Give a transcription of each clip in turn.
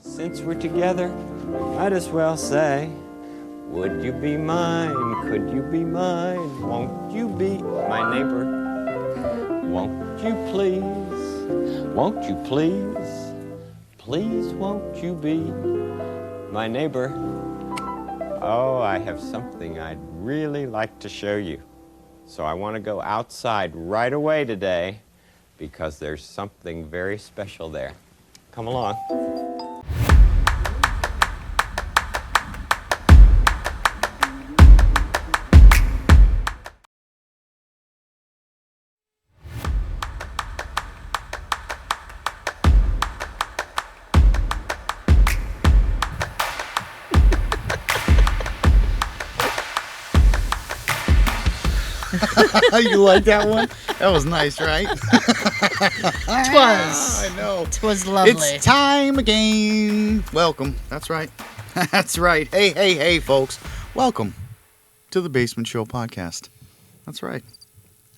Since we're together, might as well say, would you be mine? Could you be mine? Won't you be my neighbor? Won't you please? Won't you please? Please won't you be my neighbor? Oh, I have something I'd really like to show you. So I want to go outside right away today because there's something very special there. Come along. You like that one? That was nice, right? I know. 'Twas lovely. It's time again. Welcome. That's right. That's right. Hey, folks. Welcome to the Basement Show podcast. That's right.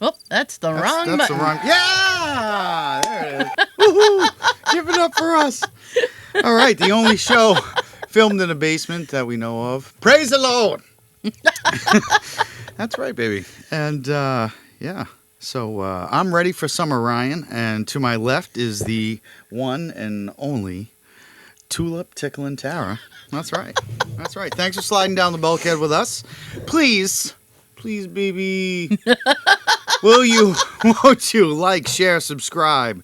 Oh, that's the wrong That's button. the wrong. Yeah! There it is. Woohoo! Give it up for us. All right. The only show filmed in a basement that we know of. Praise the Lord. That's right, baby. And, yeah. So, I'm ready for summer, Ryan. And to my left is the one and only Tulip Ticklin' Tara. That's right. That's right. Thanks for sliding down the bulkhead with us. Please, baby, won't you like, share, subscribe?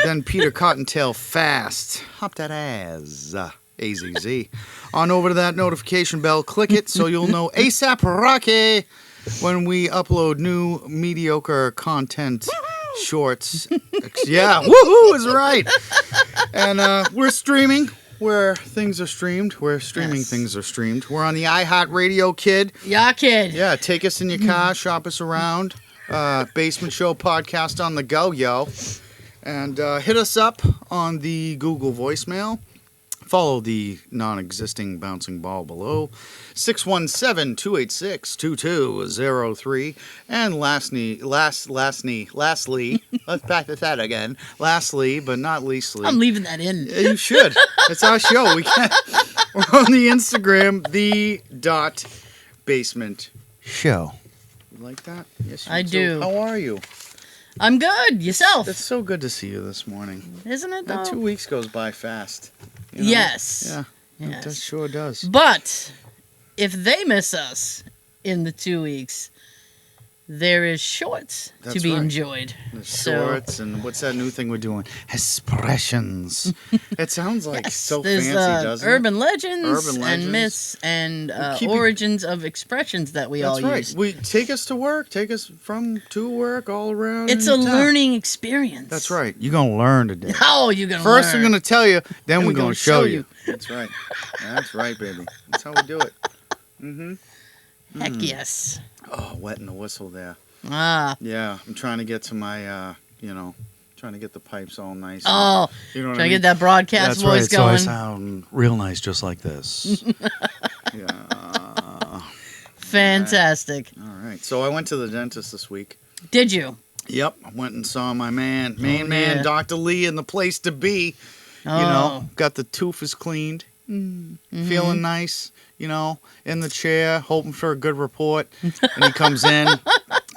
Then Peter Cottontail fast. Hop that ass. AZZ. On over to that notification bell. Click it so you'll know ASAP Rocky when we upload new mediocre content shorts. Yeah, woohoo is right. And we're streaming where things are streamed. Where streaming things are streamed. We're on the iHeartRadio, kid. Yeah, kid. Yeah, take us in your car, shop us around. Basement Show podcast on the go, yo. And hit us up on the Google voicemail. Follow the non-existing bouncing ball below, 617-286-2203. And lastly, let's practice that again. Lastly, but not leastly. I'm leaving that in. You should. It's our show. We're on the Instagram, the.basement show. You like that? Yes, you I do. How are you? I'm good. Yourself? It's so good to see you this morning. Isn't it, though? That 2 weeks goes by fast. You know? Yes. Yeah. Yes. It sure does. But if they miss us in the 2 weeks, there is shorts to be enjoyed. The shorts and what's that new thing we're doing? Expressions. It sounds like so there's, fancy, doesn't urban it? Legends Urban and legends. myths and origins of expressions that we all That's use. right. We take us to work, take us to work, all around. It's a learning experience. That's right. You're gonna learn today. How you're gonna learn? First, I'm gonna tell you, then we're gonna show you. you. That's right. That's right, baby. That's how we do it. Heck yes. Oh, wetting the whistle there. Ah. Yeah, I'm trying to get to my, trying to get the pipes all nice. Oh, You know what trying I to mean? get that broadcast That's voice right. going. So I sound real nice, just like this. Yeah. Fantastic. All right. So I went to the dentist this week. Did you? Yep. I went and saw my man, yeah. Dr. Lee, in the place to be. Oh. You know, got the tooth cleaned, feeling nice. You know, in the chair, hoping for a good report. And he comes in,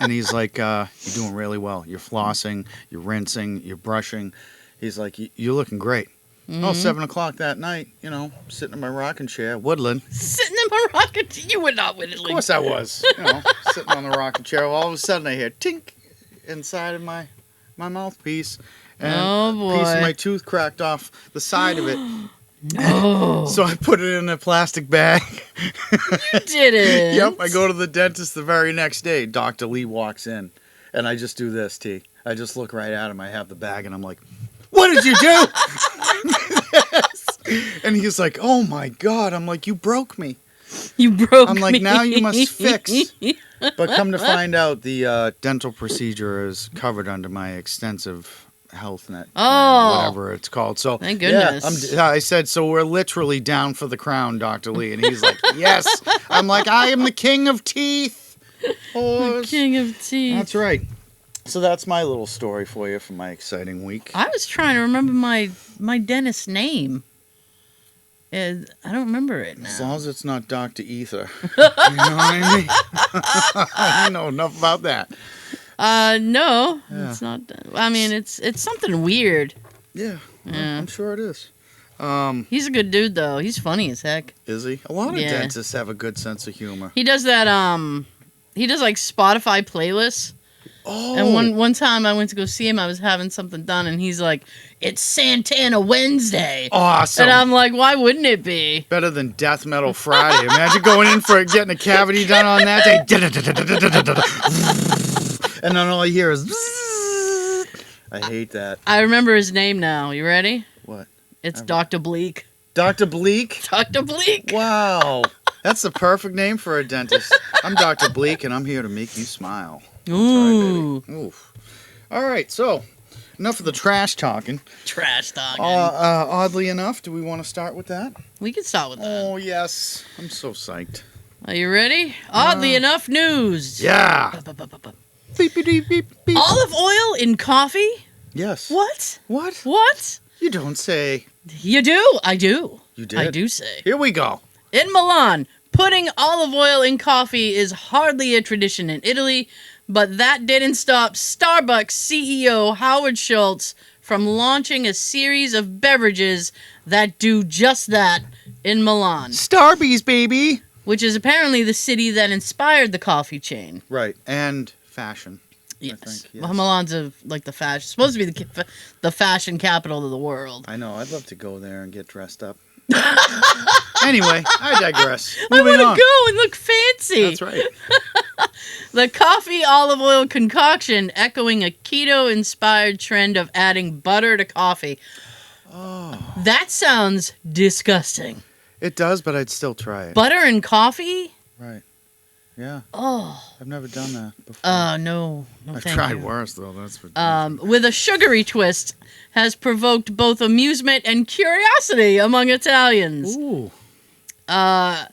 and he's like, "You're doing really well. You're flossing, you're rinsing, you're brushing." He's like, "You're looking great." Oh, 7 o'clock that night, you know, sitting in my rocking chair, Woodland. Sitting in my rocket. You were not with it. Of course I was. You know, sitting on the rocking chair. All of a sudden I hear tink inside of my mouthpiece. And Oh, a piece of boy. my tooth cracked off the side of it. No. So I put it in a plastic bag. You did it. Yep, I go to the dentist the very next day. Dr. Lee walks in, and I just do this, T. I just look right at him. I have the bag, and I'm like, "What did you do?" And he's like, "Oh, my God." I'm like, "You broke me." You broke I'm me. like, "Now you must fix." But come to find out, the dental procedure is covered under my extensive health net, whatever it's called. So Thank goodness. Yeah, I said, so we're literally down for the crown, Dr. Lee. And he's like, yes. I'm like, I am the king of teeth. The king of teeth. That's right. So that's my little story for you for my exciting week. I was trying to remember my dentist's name. I don't remember it As now. long as it's not Dr. Ether. You know what I mean? I don't know enough about that. No, Yeah. it's not. I mean, it's something weird. Yeah, Yeah. I'm sure it is. He's a good dude, though. He's funny as heck. Is he? A lot of Yeah. dentists have a good sense of humor. He does that. He does like Spotify playlists. Oh, And one time I went to go see him. I was having something done, and he's like, "It's Santana Wednesday." awesome. And I'm like, "Why wouldn't it be?" Better than Death Metal Friday. Imagine going in for getting a cavity done on that day. And then all I hear is... I hate that. I remember his name now. You ready? What? It's Dr. Bleak. Dr. Bleak? Dr. Bleak. Wow. That's the perfect name for a dentist. I'm Dr. Bleak, and I'm here to make you smile. Ooh. Baby. Oof. All right, so enough of the trash talking. Trash talking. Oddly enough, do we want to start with that? We can start with that. Oh, yes. I'm so psyched. Are you ready? Oddly enough, news. Yeah. Beep, beep, beep, beep, beep. Olive oil in coffee? Yes. What? What? What? You don't say. You do? I do. You did? I do say. Here we go. In Milan, putting olive oil in coffee is hardly a tradition in Italy, but that didn't stop Starbucks CEO Howard Schultz from launching a series of beverages that do just that in Milan, Starbies, baby. which is apparently the city that inspired the coffee chain. Right. And fashion. Yes. think, yes. Well, Milan's like the fashion, supposed to be the fashion capital of the world. I know. I'd love to go there and get dressed up. Anyway, I digress. I Moving want on. to go and look fancy. That's right. The coffee olive oil concoction echoing a keto-inspired trend of adding butter to coffee. Oh. That sounds disgusting. It does, but I'd still try it. Butter and coffee? Right. Yeah. Oh. I've never done that before. No. I've thank tried you. worse, though. That's for With a sugary twist, has provoked both amusement and curiosity among Italians. Ooh. Gambero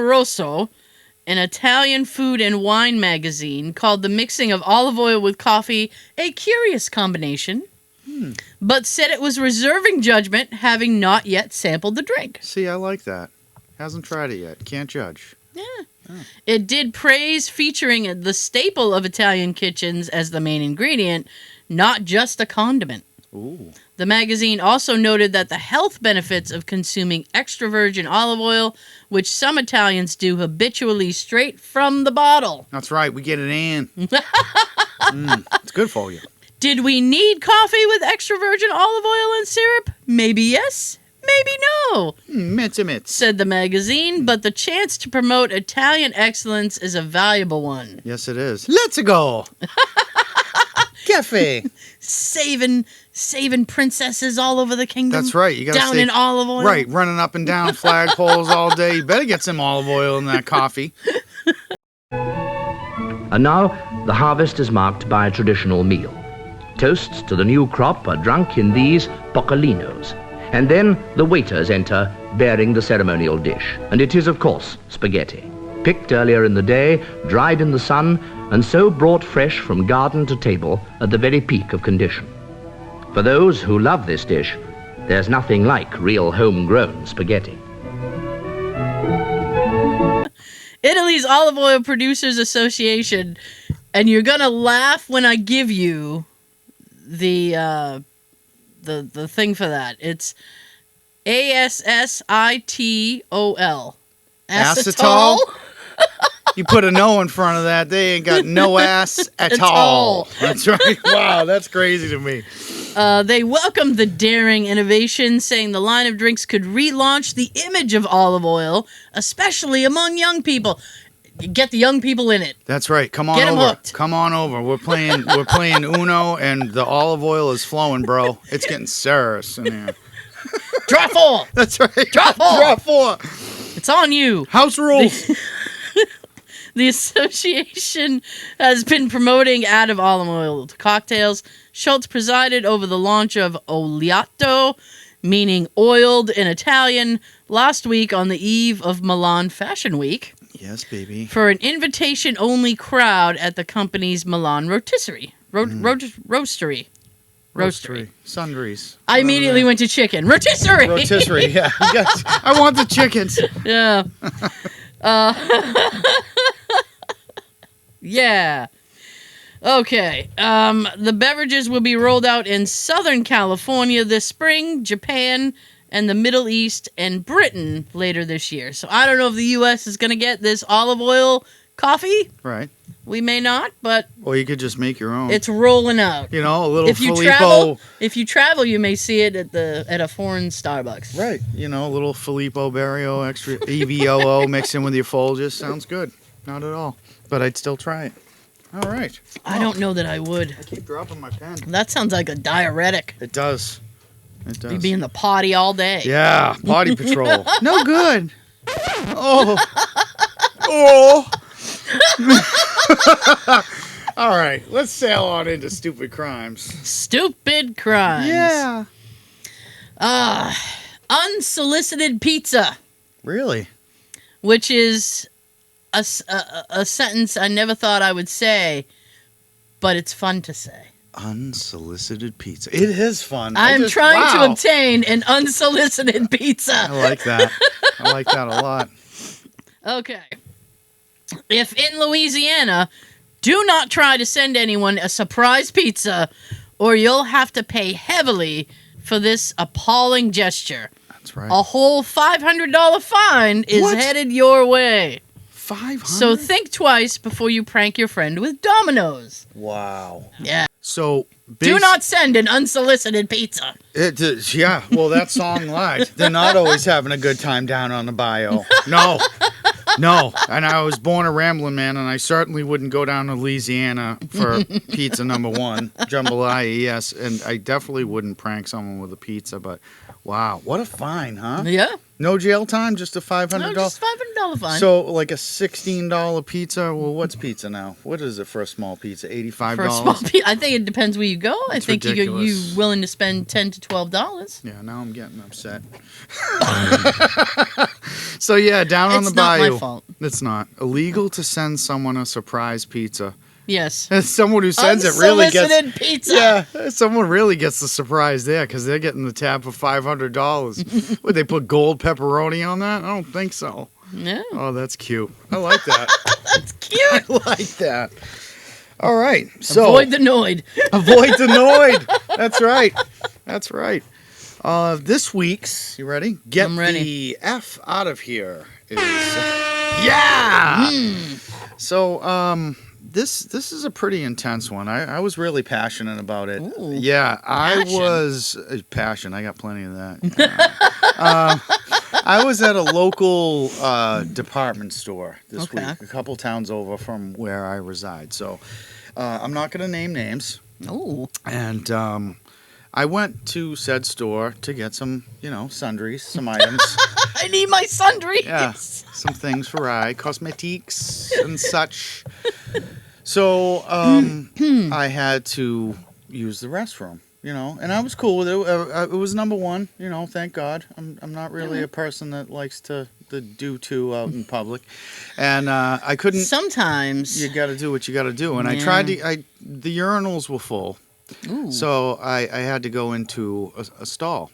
Rosso, an Italian food and wine magazine, called the mixing of olive oil with coffee a curious combination, but said it was reserving judgment, having not yet sampled the drink. See, I like that. Hasn't tried it yet. Can't judge. Yeah. It did praise featuring the staple of Italian kitchens as the main ingredient, not just a condiment. Ooh. The magazine also noted that the health benefits of consuming extra virgin olive oil, which some Italians do habitually straight from the bottle. That's right. We get it in. It's good for you. Did we need coffee with extra virgin olive oil and syrup? Maybe yes, maybe no, Mitts. said the magazine, but the chance to promote Italian excellence is a valuable one. Yes, it is. Let's go. Cafe. Saving princesses all over the kingdom. That's right. You got down in olive oil. Right, running up and down flagpoles all day. You better get some olive oil in that coffee. And now, the harvest is marked by a traditional meal. Toasts to the new crop are drunk in these poccolinos. And then the waiters enter, bearing the ceremonial dish. And it is, of course, spaghetti. Picked earlier in the day, dried in the sun, and so brought fresh from garden to table at the very peak of condition. For those who love this dish, there's nothing like real homegrown spaghetti. Italy's Olive Oil Producers Association, and you're gonna laugh when I give you the thing for that. It's ASSITOL. Acetol? You put a no in front of that, they ain't got no ass at all. That's right. Wow, that's crazy to me. They welcomed the daring innovation, saying the line of drinks could relaunch the image of olive oil, especially among young people. Get the young people in it. That's right. Come on Get 'em over. hooked. Come on over. We're playing Uno, and the olive oil is flowing, bro. It's getting serious in here. Draw 4. That's right. Draw 4. Draw 4. It's on you. House rules. The association has been promoting added olive oil to cocktails. Schultz presided over the launch of Oliato, meaning oiled in Italian, last week on the eve of Milan Fashion Week Yes, baby. for an invitation-only crowd at the company's Milan rotisserie. Roastery. Roastery. Sundries. I immediately went to chicken. Rotisserie. Rotisserie, yeah. Yes. I want the chickens. Yeah. Yeah. Okay. The beverages will be rolled out in Southern California this spring, Japan, and the Middle East and Britain later this year. So I don't know if the U.S. is going to get this olive oil coffee. Right. We may not, but Or you could just make your own. it's rolling out. You know, a little If you Filippo. travel, you may see it at a foreign Starbucks. Right. You know, a little Filippo Barrio, extra EVOO mixed in with your Folgers. Sounds good. Not at all. But I'd still try it. All right. I don't know that I would. I keep dropping my pen. That sounds like a diuretic. It does. It does. You'd be in the potty all day. Yeah, body patrol. No good. Oh. Oh. All right, let's sail on into stupid crimes. Stupid crimes. Yeah. Unsolicited pizza, Really? which is a sentence I never thought I would say, but it's fun to say. Unsolicited pizza. It is fun. I'm trying to obtain an unsolicited pizza. I like that. I like that a lot. Okay. If in Louisiana, do not try to send anyone a surprise pizza, or you'll have to pay heavily for this appalling gesture. That's right. A whole $500 fine is What? headed your way. 500? So think twice before you prank your friend with Domino's. Wow. Yeah. So Do not send an unsolicited pizza. Yeah, well, that song lied. They're not always having a good time down on the bio. No. No. And I was born a rambling man, and I certainly wouldn't go down to Louisiana for pizza number one, jambalaya, yes. And I definitely wouldn't prank someone with a pizza, but wow, what a fine, huh? Yeah. No jail time, just a $500? No, just $500 fine. So, like a $16 pizza. Well, what's pizza now? What is it for a small pizza? $85? For a small pizza, I think it depends where you go. I think you're ridiculous. willing to spend $10 to $12. Yeah, now I'm getting upset. So, yeah, down on the It's not bayou. my fault. It's not. Illegal to send someone a surprise pizza. Yes. Someone who sends it really gets... Unsolicited pizza. Yeah, someone really gets the surprise there because they're getting the tab for $500. Would they put gold pepperoni on that? I don't think so. Yeah. Oh, that's cute. I like that. That's cute. I like that. All right. So Avoid the Noid. avoid the Noid. That's right. That's right. This week's, you ready? Get I'm ready. the F out of here is yeah. So this is a pretty intense one. I was really passionate about it. Ooh, yeah, I passion. was passion. I got plenty of that. I was at a local department store this Okay. week, a couple towns over from where I reside. So I'm not going to name names. Ooh. And I went to said store to get some, sundries, some items. I need my sundries. Yeah, some things for cosmetiques and such. So I had to use the restroom, and I was cool with it. It was number one, thank God. I'm not really a person that likes to do too out in public, and I couldn't. Sometimes. You got to do what you got to do, and I Yeah. tried to. The urinals were full, Ooh. so I had to go into a stall.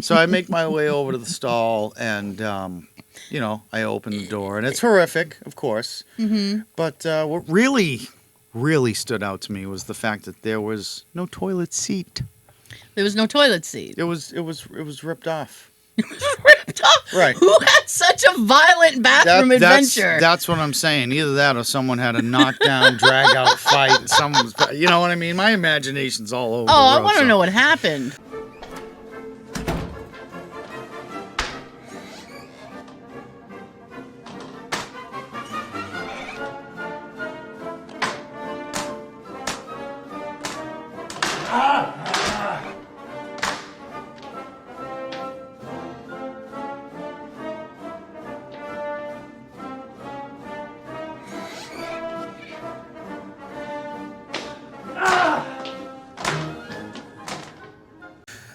So I make my way over to the stall, and I open the door, and it's horrific, of course. Mm-hmm. But what really stood out to me was the fact that there was no toilet seat. There was no toilet seat. It was ripped off. Ripped off? Right. Who had such a violent bathroom adventure? That's what I'm saying. Either that or someone had a knockdown, drag out fight. And someone was, you know what I mean? My imagination's all over. Oh, I the road, want to so- know what happened.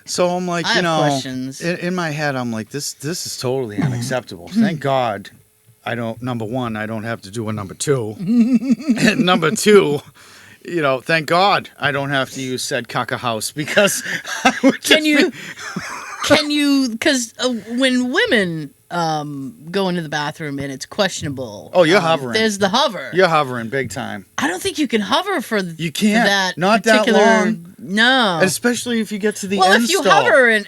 So I'm like, I have questions. in my head, I'm like, this is totally unacceptable. Thank God, number one, I don't have to do a number two. And number two, thank God I don't have to use said caca house because I would just because when women go into the bathroom and it's questionable. Oh, you're hovering. There's the hover. You're hovering big time. I don't think you can hover for You can't. for that Not that particular, long. No. And especially if you get to the well, end if you stall. hover, and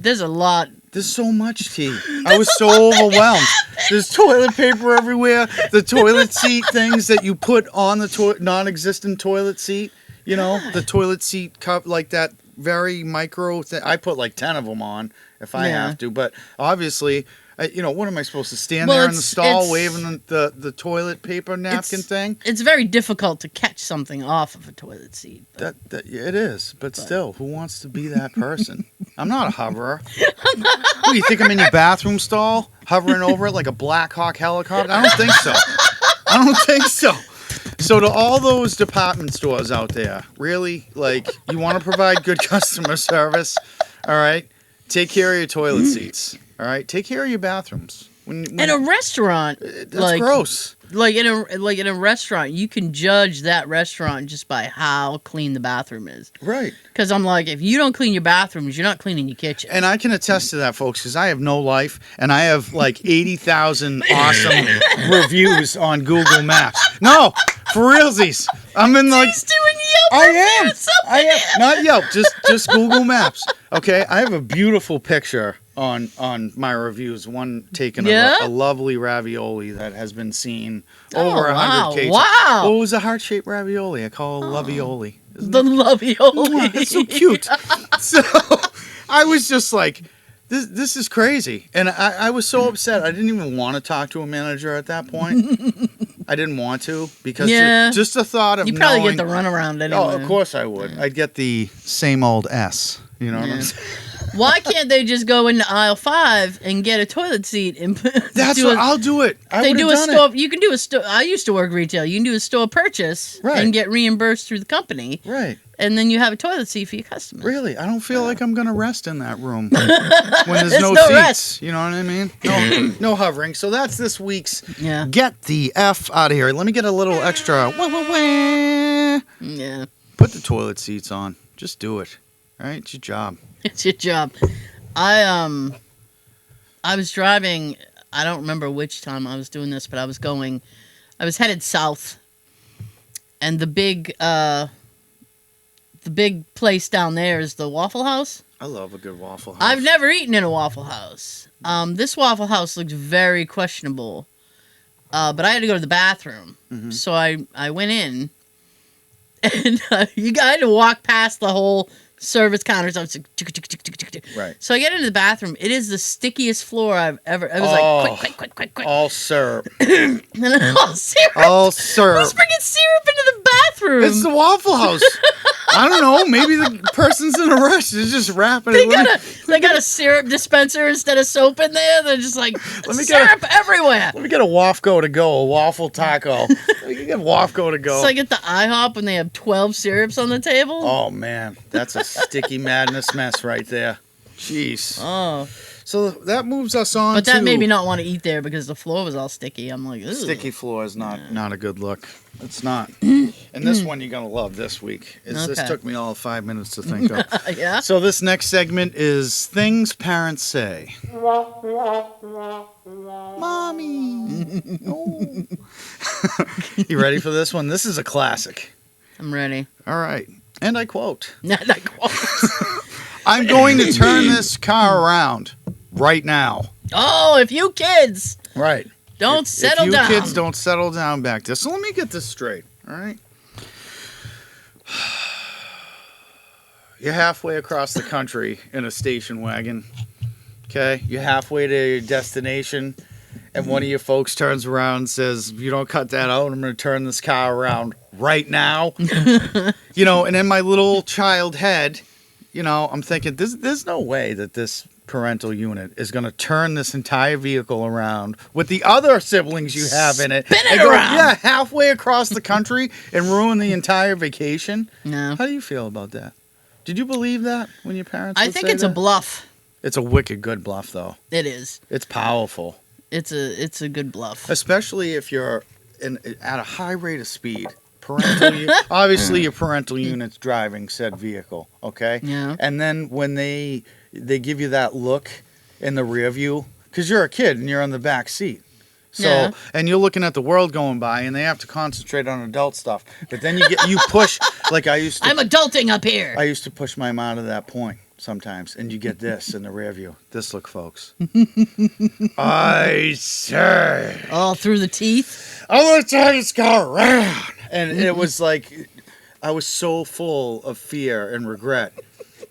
there's a lot. There's so much, T. I was so overwhelmed. There's toilet paper everywhere. The toilet seat things that you put on the non-existent toilet seat. The toilet seat cup, like that very micro thing. I put like 10 of them on if I have to. But obviously, what am I supposed to stand there in the stall waving the toilet paper napkin thing? It's very difficult to catch something off of a toilet seat. That it is. But still, who wants to be that person? I'm not a hoverer. What, do you think I'm in your bathroom stall hovering over it like a Black Hawk helicopter? I don't think so. So to all those department stores out there, really, you want to provide good customer service, all right? Take care of your toilet seats, all right? Take care of your bathrooms. When in a restaurant, that's gross. Like in a restaurant, you can judge that restaurant just by how clean the bathroom is. Right. Because I'm like, if you don't clean your bathrooms, you're not cleaning your kitchen. And I can attest to that, folks, because I have no life, and I have 80,000 awesome reviews on Google Maps. No, for realsies. I'm in He's doing Yelp reviews. I am. Not Yelp, just Google Maps. Okay, I have a beautiful picture on my reviews. One taken of a lovely ravioli that has been seen over 100 cases. Wow. Oh, it was a heart-shaped ravioli. I call it lovioli. The lovioli. It's so cute. So I was just like, this is crazy. And I was so upset. I didn't even want to talk to a manager at that point. I didn't want to because just the thought of you probably knowing, get the runaround anyway. Oh, of course I would. I'd get the same old S. You know what I'm saying? Why can't they just go into aisle 5 and get a toilet seat and I'll do it. They do a store. You can do a store. I used to work retail. You can do a store purchase and get reimbursed through the company. Right. And then you have a toilet seat for your customers. Really, I don't feel like I'm gonna rest in that room when there's no seats. Rest. You know what I mean? No hovering. So that's this week's. Yeah. Get the F out of here. Let me get a little extra. Yeah. Put the toilet seats on. Just do it. All right, it's your job. It's your job. I was driving. I don't remember which time I was doing this, but I was headed south, and the big place down there is the Waffle House. I love a good Waffle House. I've never eaten in a Waffle House. This Waffle House looks very questionable, but I had to go to the bathroom, so I went in, and I had to walk past the whole service counters. I was like, right. So I get into the bathroom. It is the stickiest floor I've ever. It was like quick. All syrup. And then all syrup. All syrup. Who's bringing syrup into the bathroom? It's the Waffle House. I don't know. Maybe the person's in a rush. They're just wrapping it. They got a syrup dispenser instead of soap in there. They're just like syrup everywhere. Let me get a Wafco to go. A waffle taco. Let me get Wafco to go. It's like at the IHOP when they have 12 syrups on the table. Oh man, that's a sticky madness mess right there. Jeez. Oh. So that moves us on. But that made me not want to eat there because the floor was all sticky. I'm like, ugh. Sticky floor is not a good look. It's not. And this one you're gonna love this week. This took me all 5 minutes to think of. Yeah. So this next segment is things parents say. Mommy. No. You ready for this one? This is a classic. I'm ready. All right. And I quote. I'm going to turn this car around right now. Oh, if you kids right don't settle down. If you kids don't settle down back there. So let me get this straight, all right? You're halfway across the country in a station wagon, okay? You're halfway to your destination, and one of your folks turns around and says, if you don't cut that out, I'm going to turn this car around right now. And in my little child head, I'm thinking, there's no way that this parental unit is going to turn this entire vehicle around with the other siblings you have in it. Spin it around. Yeah, halfway across the country and ruin the entire vacation. No. How do you feel about that? Did you believe that when your parents I would think say it's that? a bluff. It's a wicked good bluff, though. It is. It's powerful. It's a good bluff. Especially if you're at a high rate of speed Obviously, your parental unit's driving said vehicle, okay? Yeah. And then when they give you that look in the rear view, because you're a kid and you're on the back seat. So, Yeah. and you're looking at the world going by, and they have to concentrate on adult stuff. But then you push, like I used to. I'm adulting up here. I used to push my mom to that point sometimes, and you get this in the rear view. This look, folks. I say, All through the teeth. I'm gonna turn this car around, and it was like I was so full of fear and regret.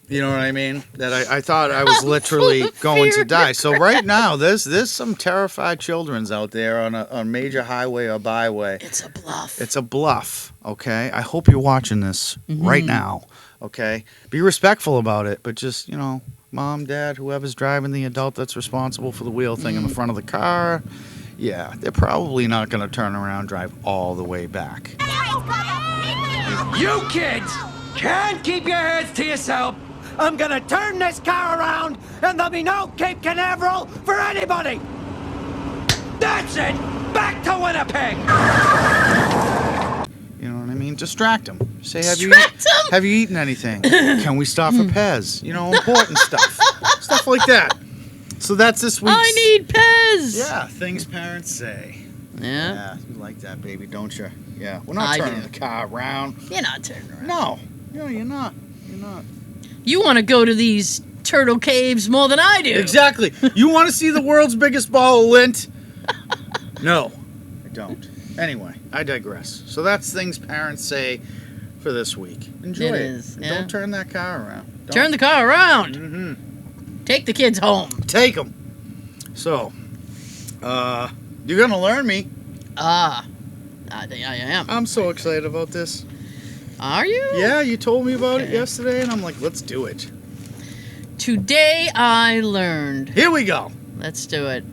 You know what I mean? That I thought I was literally going to die. So right now, there's some terrified childrens out there on a major highway or byway. It's a bluff. It's a bluff, okay? I hope you're watching this right now, okay? Be respectful about it, but just, mom, dad, whoever's driving the adult that's responsible for the wheel thing in the front of the car, yeah, they're probably not going to turn around and drive all the way back. You kids can't keep your heads to yourself. I'm gonna turn this car around, and there'll be no Cape Canaveral for anybody. That's it. Back to Winnipeg. You know what I mean? Distract them. Say, have Distract 'em? you eaten anything? Can we stop for Pez? Important stuff. Stuff like that. So that's this week's... I need Pez. Yeah, things parents say. Yeah. Yeah, you like that, baby, don't you? Yeah, we're not I turning do. the car around. You're not turning around. No, you're not. You're not. You want to go to these turtle caves more than I do. Exactly. You want to see the world's biggest ball of lint? No, I don't. Anyway, I digress. So that's things parents say for this week. Enjoy It it. is, And yeah. Don't turn that car around. Don't. Turn the car around. Mm-hmm. Take the kids home. Take them. So, you're going to learn me. I am. I'm so excited about this. Are you? Yeah, you told me about it Okay. yesterday, and I'm like, let's do it. Today I learned. Here we go. Let's do it.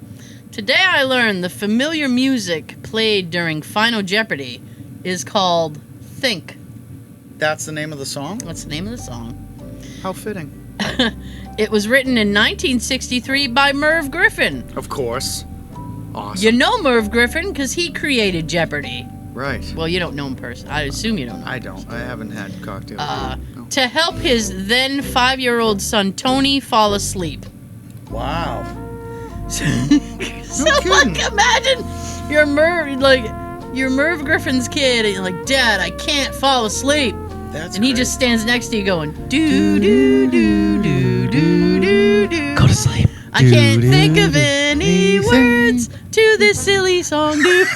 Today I learned the familiar music played during Final Jeopardy is called Think. That's the name of the song? What's the name of the song? How fitting. It was written in 1963 by Merv Griffin. Of course. Awesome. You know Merv Griffin because he created Jeopardy. Right. Well, you don't know him personally. I assume you don't know. I don't. I haven't had cocktails. No. To help his then 5-year-old son Tony fall asleep. Wow. So kidding. like, imagine you're Merv Griffin's kid, and you're like, Dad, I can't fall asleep. That's And he great. just stands next to you going, do do do do do do do. Go to sleep. I can't think of any words to this silly song, dude.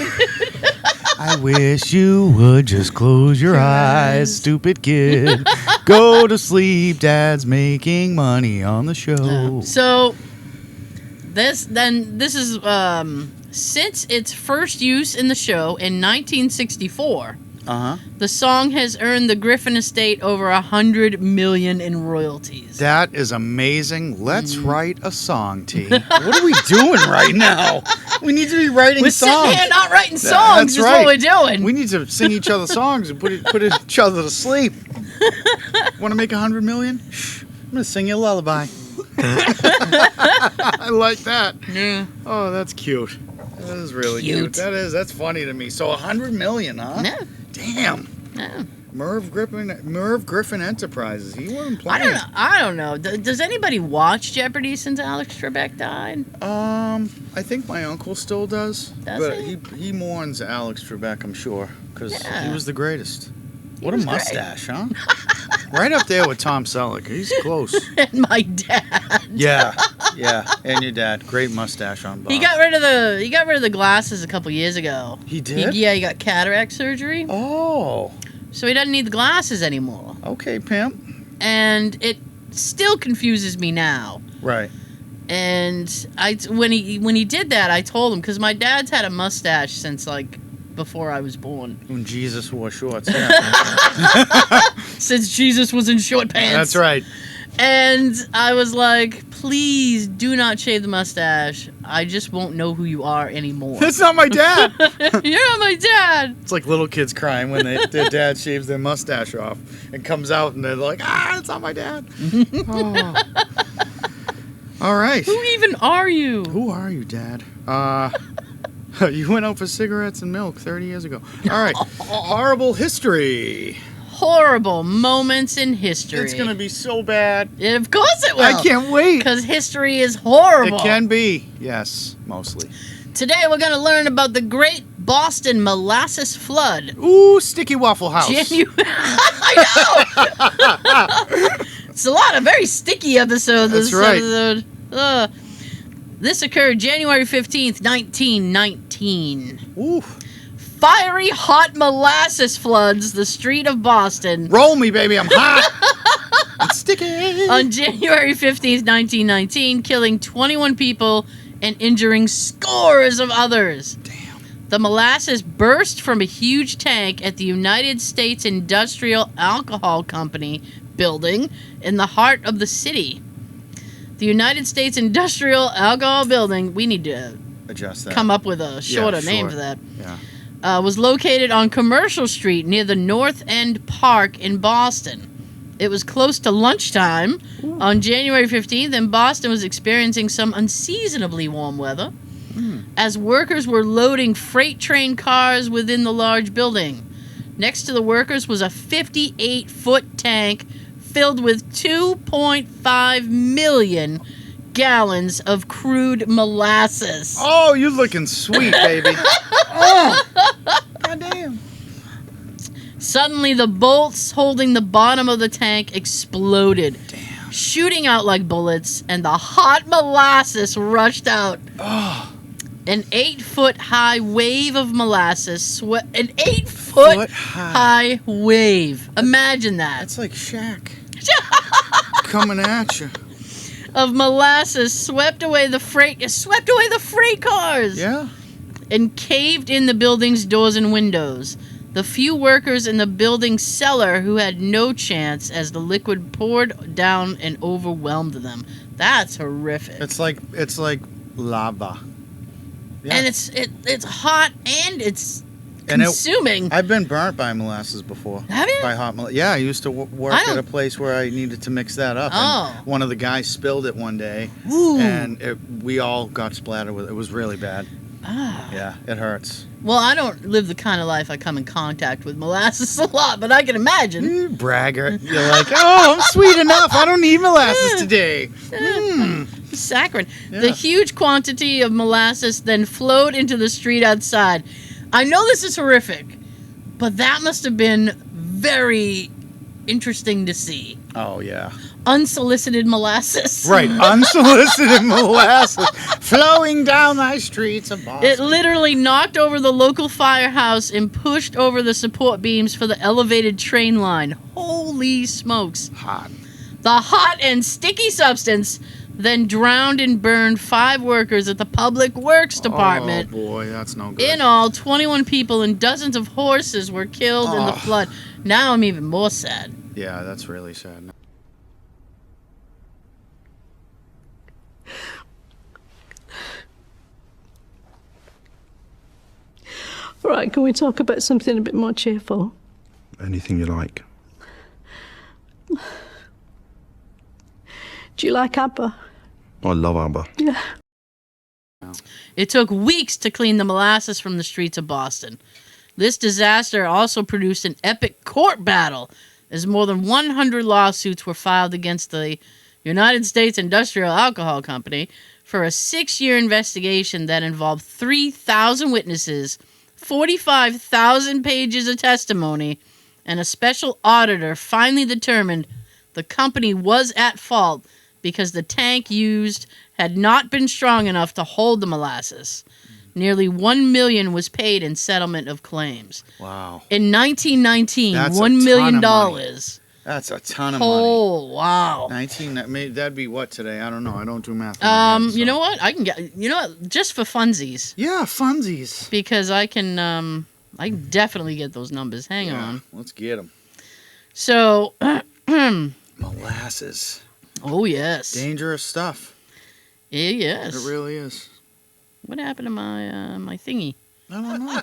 I wish you would just close your eyes, stupid kid. Go to sleep. Dad's making money on the show. So this is since its first use in the show in 1964. Uh-huh. The song has earned the Griffin estate over $100 million in royalties. That is amazing. Let's write a song, T. What are we doing right now? We need to be writing We're songs. sitting here not writing songs. That's Is right. what we're doing. We need to sing each other songs and put each other to sleep. Want to make $100 million? Shh, I'm gonna sing you a lullaby. I like that. Yeah. Oh, that's cute. That is really cute. That's funny to me. So $100 million, huh? No. Damn. No. Merv Griffin Enterprises. He wasn't playing. I don't know. Does anybody watch Jeopardy since Alex Trebek died? I think my uncle still does. Does but he? he mourns Alex Trebek, I'm sure, because Yeah. he was the greatest. What a was great. mustache, huh? Right up there with Tom Selleck. He's close. And my dad. Yeah, and your dad. Great mustache on Bob. He got rid of the glasses a couple years ago. He did? He got cataract surgery, Oh, so he doesn't need the glasses anymore. okay, pimp. And it still confuses me now. Right. And when he did that, I told him, because my dad's had a mustache since like before I was born. When Jesus wore shorts. Yeah. Since Jesus was in short pants. That's right. And I was like, please do not shave the mustache. I just won't know who you are anymore. That's not my dad. You're not my dad. It's like little kids crying when their dad shaves their mustache off and comes out and they're like, it's not my dad. Oh. All right. Who even are you? Who are you, Dad? You went out for cigarettes and milk 30 years ago. All right. Horrible history. Horrible moments in history. It's going to be so bad. Of course it will. I can't wait. Because history is horrible. It can be. Yes, mostly. Today we're going to learn about the Great Boston Molasses Flood. Ooh, Sticky Waffle House. I know. It's a lot of very sticky episodes. That's right. Episode. This occurred January 15th, 1919. Ooh. Fiery hot molasses floods the street of Boston. Roll me, baby. I'm hot. It's sticky. On January 15th, 1919, killing 21 people and injuring scores of others. Damn. The molasses burst from a huge tank at the United States Industrial Alcohol Company building in the heart of the city. The United States Industrial Alcohol Building, we need to Adjust that. come up with a shorter name for that. Yeah. Was located on Commercial Street near the North End Park in Boston. It was close to lunchtime on January 15th, and Boston was experiencing some unseasonably warm weather as workers were loading freight train cars within the large building. Next to the workers was a 58-foot tank filled with 2.5 million gallons of crude molasses. Oh, you looking sweet, baby. Oh, goddamn. Suddenly, the bolts holding the bottom of the tank exploded, shooting out like bullets, and the hot molasses rushed out. Oh. An 8-foot high wave of molasses swept. An 8-foot high wave. Imagine that. That's like Shaq. Coming at you. Of molasses swept away the freight cars. Yeah. And caved in the building's doors and windows. The few workers in the building's cellar who had no chance as the liquid poured down and overwhelmed them. That's horrific. It's like lava. Yeah. And it's hot and it's And consuming. I've been burnt by molasses before. Have you? By hot molasses. Yeah, I used to work at a place where I needed to mix that up. Oh. And one of the guys spilled it one day. Ooh. And we all got splattered with it. It was really bad. Ah. Yeah, it hurts. Well, I don't live the kind of life I come in contact with molasses a lot, but I can imagine. You braggart. You're like, oh, I'm sweet enough. I don't need molasses today. Saccharine. Yeah. The huge quantity of molasses then flowed into the street outside. I know this is horrific, but that must have been very interesting to see. Oh, yeah. Unsolicited molasses. Right, unsolicited molasses flowing down thy streets of Boston. It literally knocked over the local firehouse and pushed over the support beams for the elevated train line. Holy smokes. Hot. The hot and sticky substance then drowned and burned 5 workers at the Public Works Department. Oh, boy, that's no good. In all, 21 people and dozens of horses were killed in the flood. Now I'm even more sad. Yeah, that's really sad. Right, can we talk about something a bit more cheerful? Anything you like. Do you like ABBA? I love ABBA. Yeah. It took weeks to clean the molasses from the streets of Boston. This disaster also produced an epic court battle, as more than 100 lawsuits were filed against the United States Industrial Alcohol Company for a 6-year investigation that involved 3,000 witnesses, 45,000 pages of testimony, and a special auditor finally determined the company was at fault because the tank used had not been strong enough to hold the molasses. Nearly $1 million was paid in settlement of claims. Wow. In 1919, That's $1 million. That's a ton of money. Oh, wow. 19, that'd be what today? I don't know. I don't do math. You know what? I can get, just for funsies. Yeah, funsies. Because I can definitely get those numbers. Hang on. Let's get them. So, molasses. Oh, yes. Dangerous stuff. Yeah, yes. It really is. What happened to my thingy? I don't know.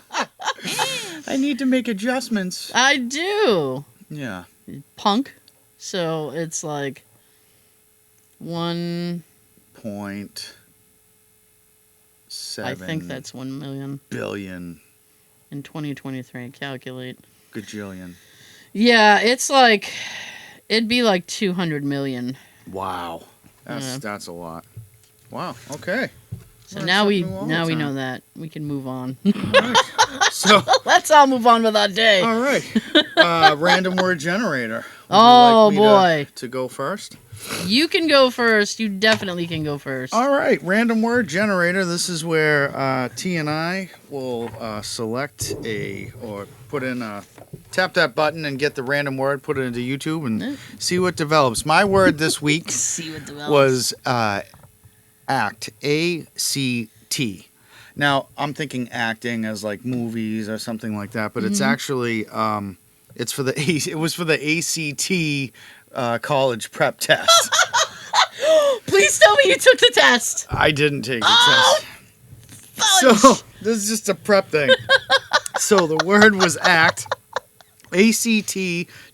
I need to make adjustments. I do. Yeah. Punk. So it's like 1.7 I think that's 1 million billion. in 2023. Calculate. Gajillion. Yeah, it's like it'd be like 200 million. Wow. That's a lot. Wow. Okay. So now we know that we can move on. Right. So let's all move on with our day. all right. Random word generator. Would Oh you like me boy, to go first? you can go first. You definitely can go first. All right, random word generator. This is where T and I will select tap that button and get the random word, put it into YouTube, and see what develops. My word this week See what develops. was act, A-C-T. Now, I'm thinking acting as like movies or something like that, but it's actually it was for the ACT college prep test. Please tell me you took the test. I didn't take the test. So this is just a prep thing. So the word was act. ACT,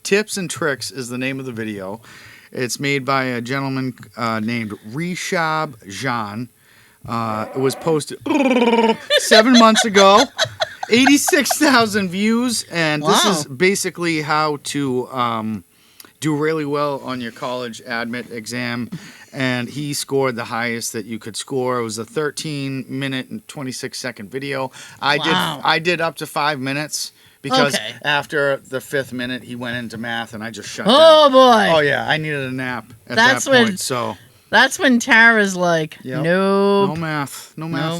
Tips and Tricks is the name of the video. It's made by a gentleman named Rishab Jan. It was posted 7 months ago. 86,000 views. And this is basically how to do really well on your college admit exam. And he scored the highest that you could score. It was a 13-minute and 26-second video. I did up to 5 minutes. Because after the 5th minute, he went into math, and I just shut down. Oh boy! Oh yeah, I needed a nap at that point. So that's when Tara's like, no math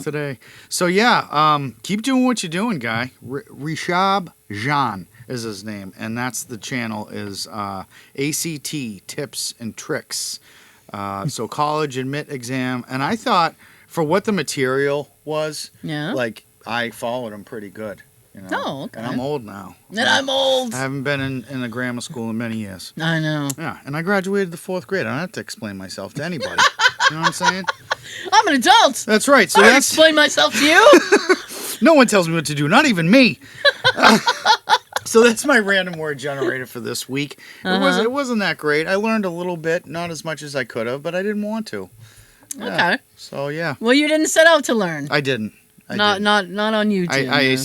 today. So yeah, keep doing what you're doing, guy. Rishab Jan is his name, and that's the channel is ACT Tips and Tricks. So college admit exam, and I thought for what the material was, like I followed him pretty good. You know? Oh, okay. And I'm old now. And I'm old. I haven't been in a grammar school in many years. I know. Yeah, and I graduated the 4th grade. I don't have to explain myself to anybody. You know what I'm saying? I'm an adult. That's right. So I don't explain myself to you. No one tells me what to do, not even me. So that's my random word generator for this week. It wasn't that great. I learned a little bit, not as much as I could have, but I didn't want to. Yeah. Okay. So yeah. Well, you didn't set out to learn. I didn't. Not on YouTube. I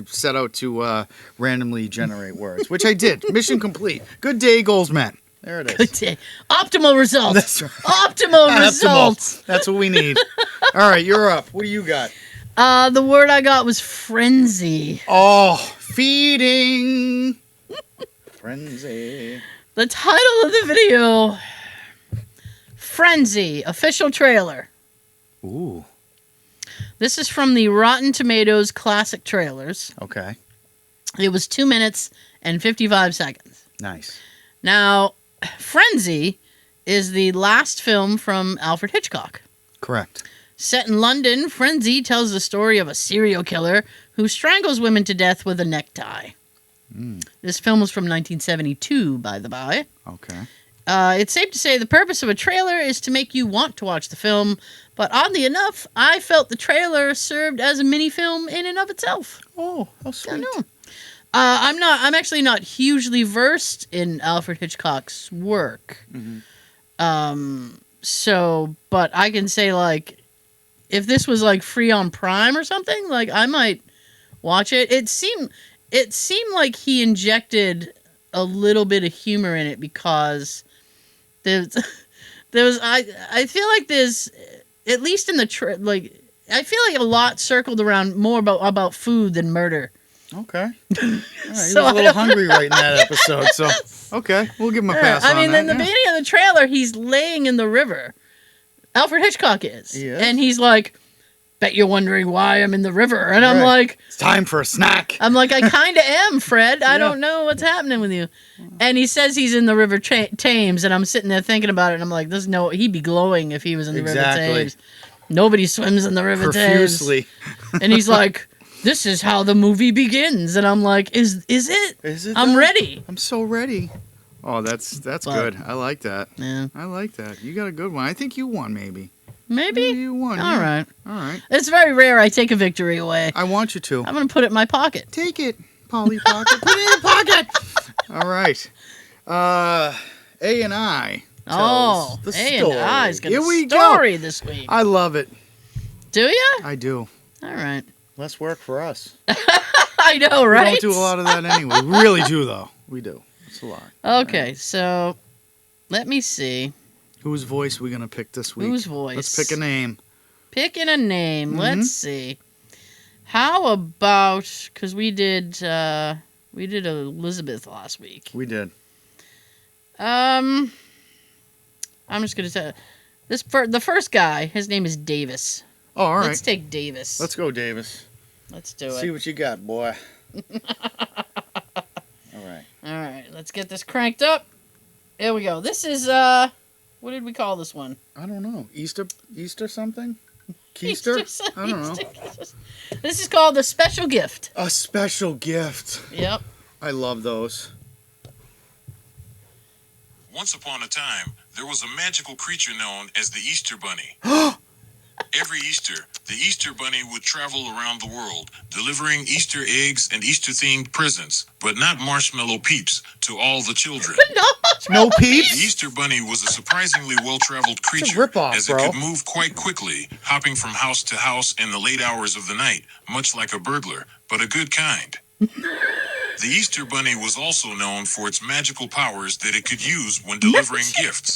set out to randomly generate words, which I did. Mission complete. Good day, goals met. There it is. Good day. Optimal results. That's right. Optimal results. That's what we need. All right, you're up. What do you got? The word I got was frenzy. Oh, feeding. Frenzy. The title of the video, Frenzy, official trailer. Ooh. This is from the Rotten Tomatoes classic trailers. Okay. It was 2 minutes and 55 seconds. Nice. Now, Frenzy is the last film from Alfred Hitchcock. Correct. Set in London, Frenzy tells the story of a serial killer who strangles women to death with a necktie. This film was from 1972, by the by. Okay. It's safe to say the purpose of a trailer is to make you want to watch the film, but oddly enough, I felt the trailer served as a mini film in and of itself. Oh, how sweet. I know. I'm actually not hugely versed in Alfred Hitchcock's work. But I can say, like, if this was like free on Prime or something, like I might watch it. It seemed like he injected a little bit of humor in it because I feel like there's, at least in the I feel like a lot circled around more about food than murder. Okay. All right, he was a little hungry right in that episode, so okay, we'll give him a pass on that. In the beginning of the trailer, he's laying in the river. Alfred Hitchcock is. And he's like, bet you're wondering why I'm in the river. And I'm like, it's time for a snack. I'm like, I kind of am, Fred. I don't know what's happening with you. And he says he's in the river Thames, and I'm sitting there thinking about it, and I'm like, he'd be glowing if he was in the river Thames. Nobody swims in the river Profusely. Thames. And he's like, this is how the movie begins. And I'm like, is it? Is it? I'm ready. I'm so ready. Oh, that's good. I like that. Yeah. I like that. You got a good one. I think you won, maybe. Maybe? You won. All right. All right. It's very rare I take a victory away. I want you to. I'm going to put it in my pocket. Take it, Polly Pocket. Put it in your pocket. All right. A and I tells the story. A and I's got Here a we story go. this week. I love it. Do you? I do. All right. Less work for us. I know, right? We don't do a lot of that anyway. We really do, though. We do. It's a lot. Okay, so let me see. Whose voice are we going to pick this week? Whose voice? Let's pick a name. Picking a name. Mm-hmm. Let's see. How about, because we did Elizabeth last week. We did. I'm just gonna say the first guy. His name is Davis. Oh, all right. Let's take Davis. Let's go, Davis. Let's do See it. what you got, boy. All right. All right. Let's get this cranked up. There we go. This is what did we call this one? I don't know. Easter something? Keister? I don't know. This is called the special gift. A special gift. Yep. I love those. Once upon a time, there was a magical creature known as the Easter Bunny. Every Easter, the Easter Bunny would travel around the world, delivering Easter eggs and Easter-themed presents, but not marshmallow Peeps, to all the children. No The Peeps? Easter Bunny was a surprisingly well-traveled It's a creature, ripoff, as bro. it could move quite quickly, hopping from house to house in the late hours of the night, much like a burglar, but a good kind. The Easter Bunny was also known for its magical powers that it could use when delivering gifts.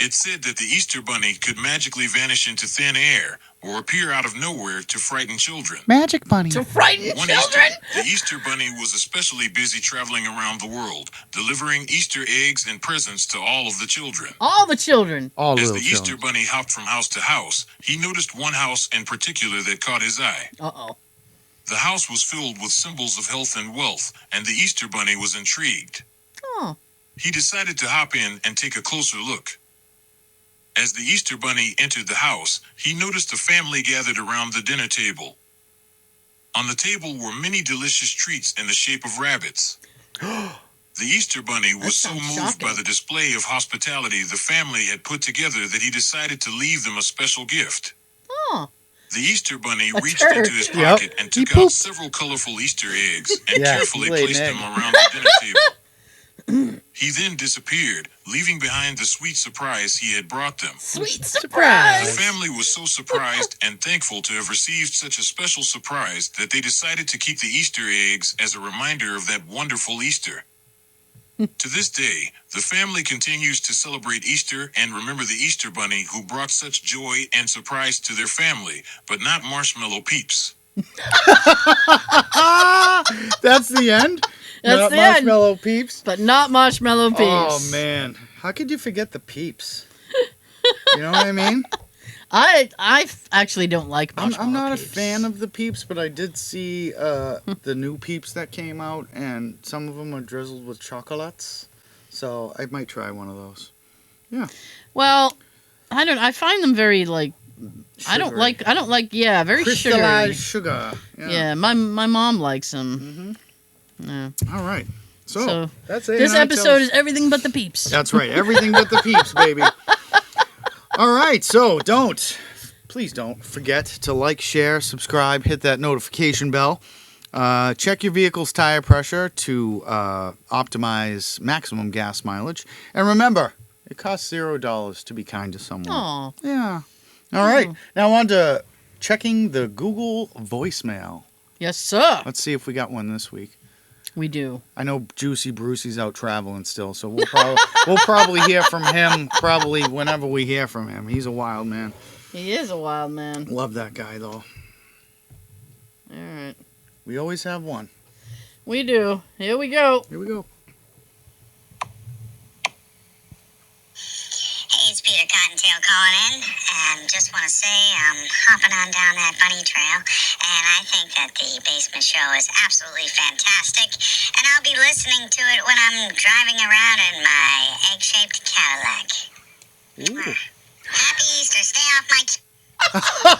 It's said that the Easter Bunny could magically vanish into thin air or appear out of nowhere to frighten children. Magic Bunny. To frighten One children. Easter, the Easter Bunny was especially busy traveling around the world, delivering Easter eggs and presents to all of the children. All the children. All As little the Easter children. Bunny hopped from house to house, he noticed one house in particular that caught his eye. Uh-oh. The house was filled with symbols of health and wealth, and the Easter Bunny was intrigued. Oh. He decided to hop in and take a closer look. As the Easter Bunny entered the house, he noticed a family gathered around the dinner table. On the table were many delicious treats in the shape of rabbits. The Easter Bunny was so sounds moved by shocking. the display of hospitality the family had put together that he decided to leave them a special gift. Oh. The Easter Bunny A reached turd. into his Yep. pocket and He took out pooped. several colorful Easter eggs and Yeah, carefully he laid placed an them egg. around the dinner table. He then disappeared, leaving behind the sweet surprise he had brought them. Sweet The surprise. family was so surprised and thankful to have received such a special surprise that they decided to keep the Easter eggs as a reminder of that wonderful Easter. To this day, the family continues to celebrate Easter and remember the Easter Bunny who brought such joy and surprise to their family, but not marshmallow Peeps. That's the end? That's Not the end. Marshmallow Peeps? But not marshmallow Peeps. Oh, man. How could you forget the Peeps? You know what I mean? I actually don't like marshmallow I'm not Peeps. a fan of the Peeps, but I did see the new Peeps that came out, and some of them are drizzled with chocolates. So I might try one of those. Yeah. Well, I find them very like I don't Sugary. like very sugary. Crystallized sugar. Yeah, my mom likes them. Yeah. All right. So, So, that's it. This episode is everything but the Peeps. That's right. Everything but the Peeps, baby. All right. So please don't forget to like, share, subscribe, hit that notification bell. Check your vehicle's tire pressure to optimize maximum gas mileage. And remember, it costs $0 to be kind to someone. Aw. Yeah. All right. Now on to checking the Google voicemail. Yes, sir. Let's see if we got one this week. We do. I know Juicy Brucey's out traveling still, so we'll probably hear from him probably whenever we hear from him. He's a wild man. He is a wild man. Love that guy though. All right. We always have one. We do. Here we go. Here we go. Hey, it's Peter Cottontail calling in, and just want to say I'm hopping on down that bunny trail, and I think that the basement show is absolutely fantastic, and I'll be listening to it when I'm driving around in my egg-shaped Cadillac. Ooh. Happy Easter, stay off my...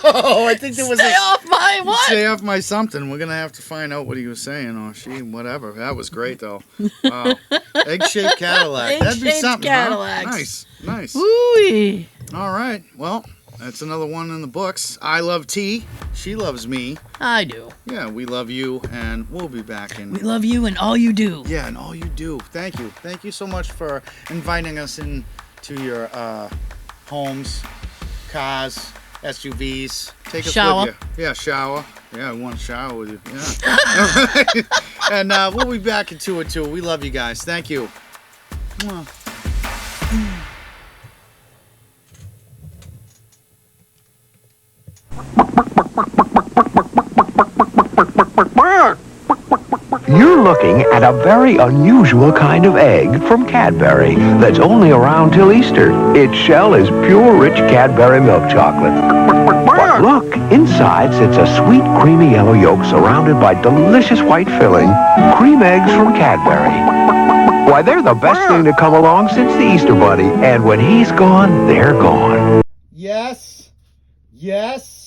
Oh, I think there was Stay off my what? Stay off my something. We're gonna have to find out what he was saying, or she, whatever. That was great though. Wow. Egg-shaped Cadillac. That'd be Egg-shaped something. Cadillacs. Huh? Nice. Ooh. All right. Well, that's another one in the books. I love T. She loves me. I do. Yeah, we love you, and we'll be back in. We love you and all you do. Yeah, and all you do. Thank you. Thank you so much for inviting us in to your homes, cars, SUVs. Take us Shower. with you. Yeah, shower. Yeah, I want to shower with you. Yeah. And we'll be back in 2 and 2. We love you guys. Thank you. Mwah. You're looking at a very unusual kind of egg from Cadbury that's only around till Easter. Its shell is pure rich Cadbury milk chocolate. But look, inside sits a sweet creamy yellow yolk surrounded by delicious white filling. Cream eggs from Cadbury. Why, they're the best thing to come along since the Easter Bunny. And when he's gone, they're gone. Yes. Yes.